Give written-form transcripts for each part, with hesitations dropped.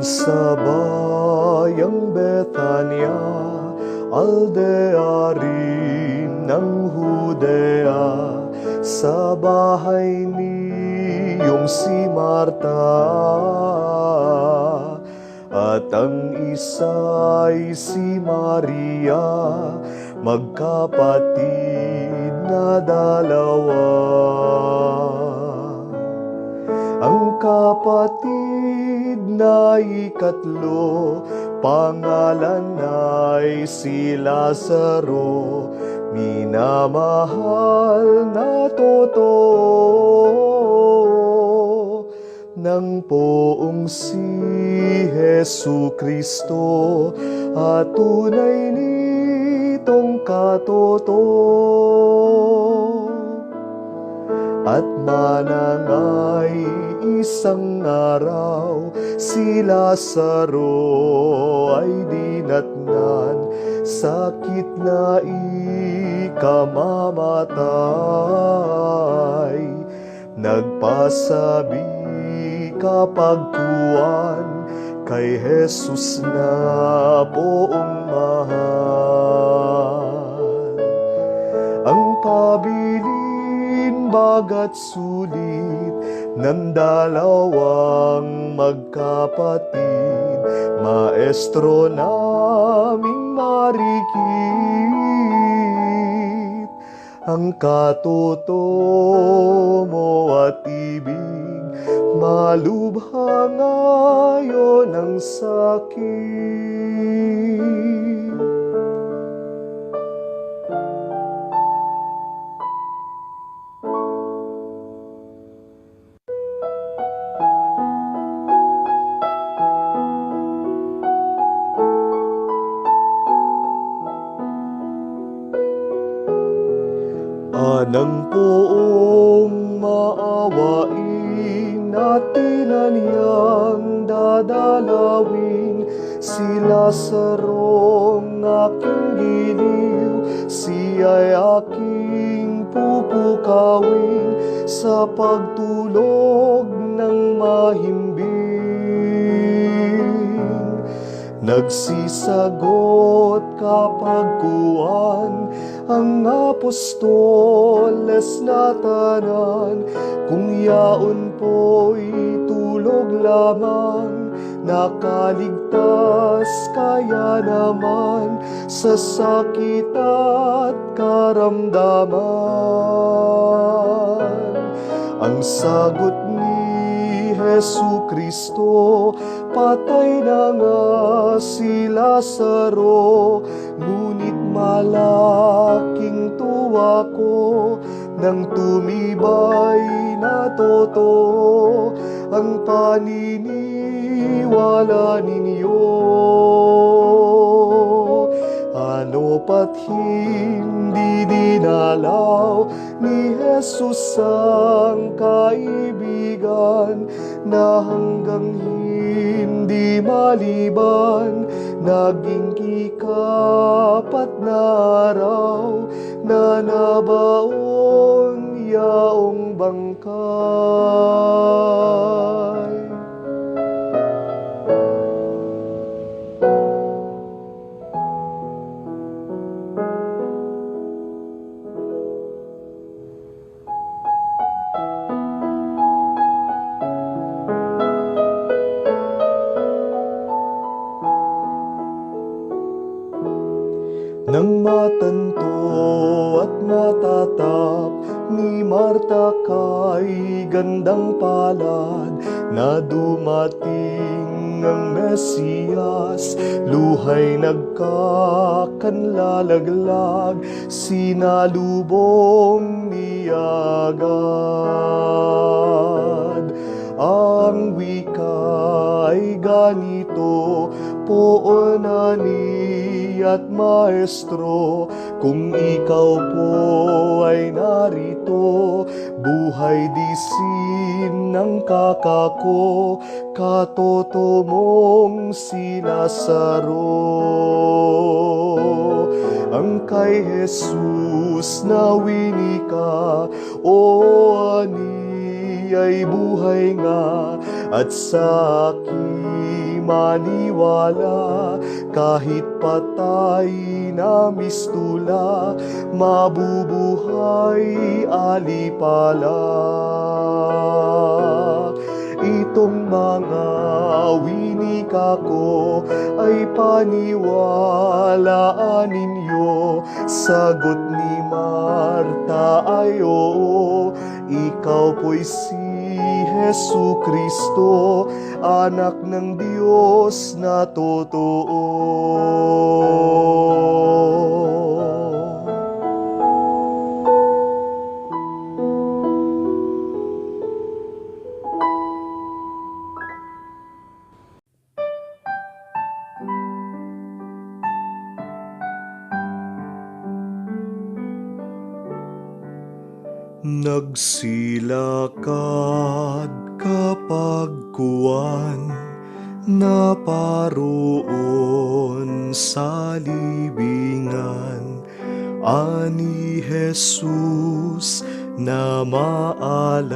Sa bayang Betania, aldea rin ng Judea, sa bahay niyong si Marta, at ang isa'y si Maria, magkapatid na dalawa. Ang kapatid na ikatlo, pangalan ay si Lazaro, minamahal na totoo ng poong si Jesucristo, at tunay nitong katotoo. At manangay isang araw, si Lazaro ay dinatnan, sakit na ikamamatay. Nagpasabi kapagkuhan kay Jesus na poong mahal. Ang pabilin bagat sulit ng dalawang magkapatid, maestro naming marikit, ang katotomo at ibig, malubhang ngayon ang sakit. Anang poong maawain at tinanyang dadalawin, si Lazarong aking giliw, siya'y aking pupukawin sa pagtulog ng mahimbing. Nagsisagot kapagkuhan ang apostoles na tanan, kung yaon po'y tulog lamang, nakaligtas kaya naman sa sakit at karamdaman. Ang sagot ni Jesucristo, patay na nga si Lazaro, ngunit malaking tuwa ko nang tumibay na totoo ang paniniwala ninyo. Ano pat hindi dinalaw ni Jesus ang kaibigan, na hanggang hindi maliban, naging ikapat na araw na nabaon yaong bangkay. Nang matanto at matatap ni Marta kay gandang palad, na dumating ang Mesiyas, luhay nagkakanlalaglag, sinalubong niya agad. Ang wika ay ganito, poon ani at maestro, kung ikaw po ay narito, buhay disin ng kakako, katoto mong si Lazaro. Ang kay Jesus na winika, o ani ay buhay nga, at sa aking maniwala, kahit patay na mistula, mabubuhay alipala. Itong mga winika ko ay paniwalaan ninyo. Sagot ni Marta ay oo, ikaw po'y si Jesu Kristo, anak ng Diyos na totoo. Nagsilakad kapag kuwan na paroon sa libingan, ani Jesus na maalam.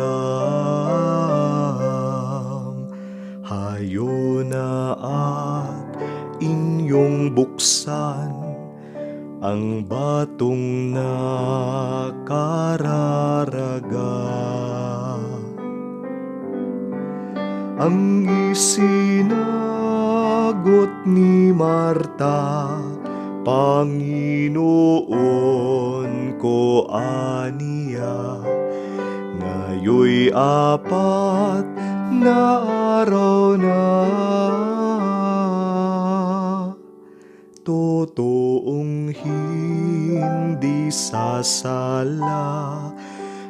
Hayo na at inyong buksan ang batong nakararaga. Ang isinagot ni Marta, Panginoon ko aniya, ngayoy 4 na araw na. Totoong hindi sasala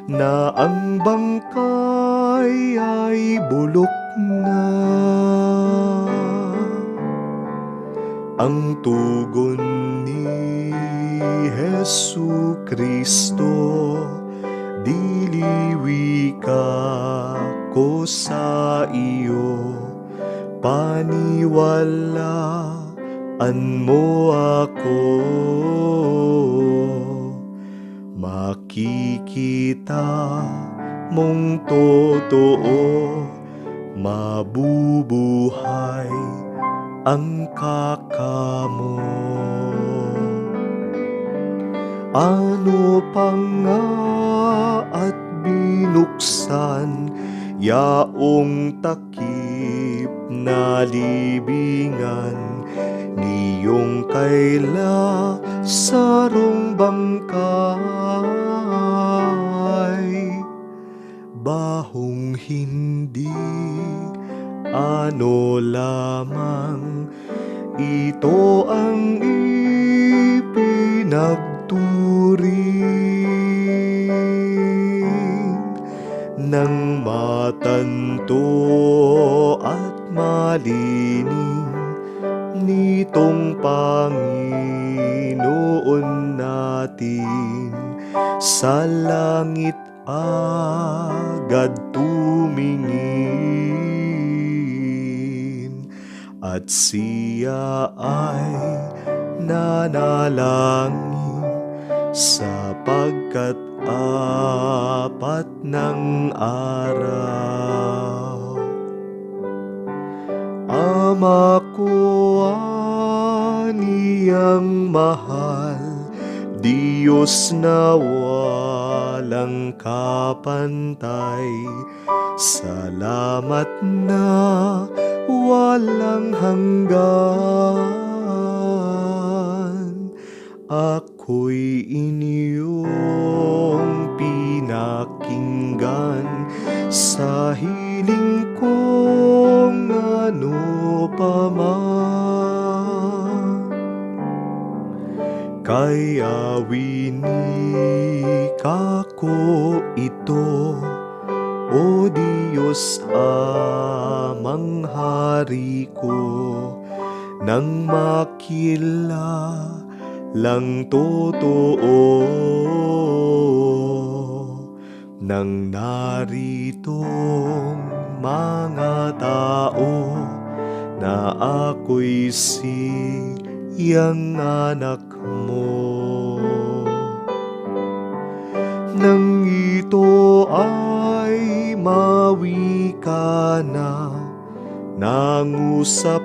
na ang bangkay ay bulok na. Ang tugon ni Jesu Kristo, diliwi ka ko sa iyo, paniwalaan mo ako. Makikita mong totoo, mabubuhay ang kakamo. Ano pa nga at binuksan yaong takip na libingan, niyong kaila sarong bangkay, bahong hindi ano lamang, ito ang ipinagturing ng matanto at malining nitong Panginoon natin. Sa langit agad tumingin, at siya ay nanalangin, sapagkat 4 ng araw. Ama ko aniyang mahal, Diyos na walang kapantay, salamat na walang hanggan. Ako'y inyong pinakinggan, sa hiling kong ano pa man. Kaya winika ko ito, O Diyos amang hari ko, nang makilalang totoo, nang naritong mga tao na ako'y siyang anak mo. Nang ito ay mawika na, nangusap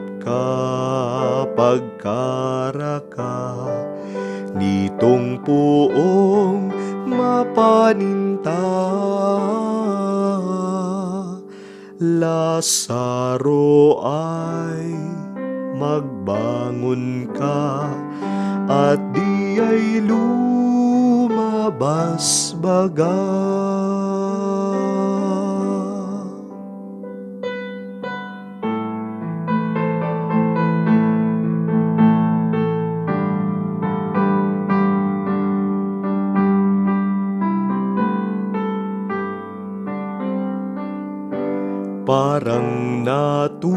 pagkaraka nitong puong mapaninta. Lazaro ay magbangon ka at di ay lumabas baga. Parang natutulog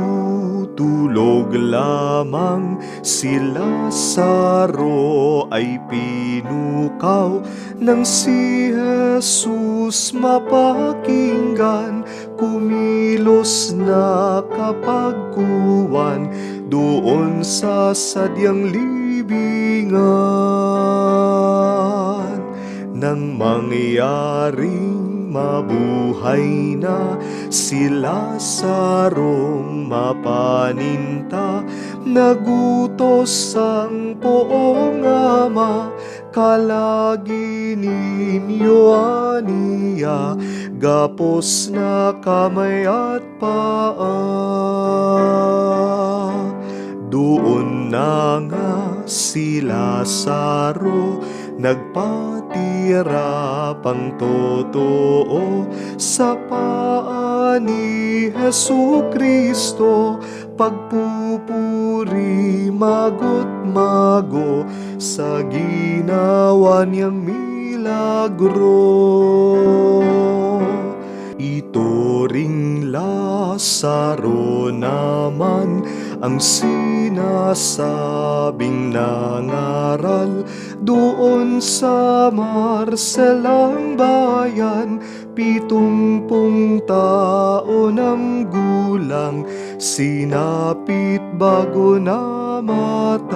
lamang si Lazaro ay pinukaw nang si Jesus mapakinggan. Kumilos na kapagkuwan doon sa sadyang libingan. Nang mangyaring mabuhay na si Lazarong mapaninta, nagutos ang poong ama, kalagi ninyo aniya, gapos na kamay at paa. Doon na nga si Lazaro nagpatira pang totoo sa paa ni Jesucristo, pagpupuri mago't mago sa ginawa niyang milagro. Ito ring Lazaro naman ang sinasabing nangaral doon sa Marcelang bayan. 70 taon ang gulang, sinapit bago namatay.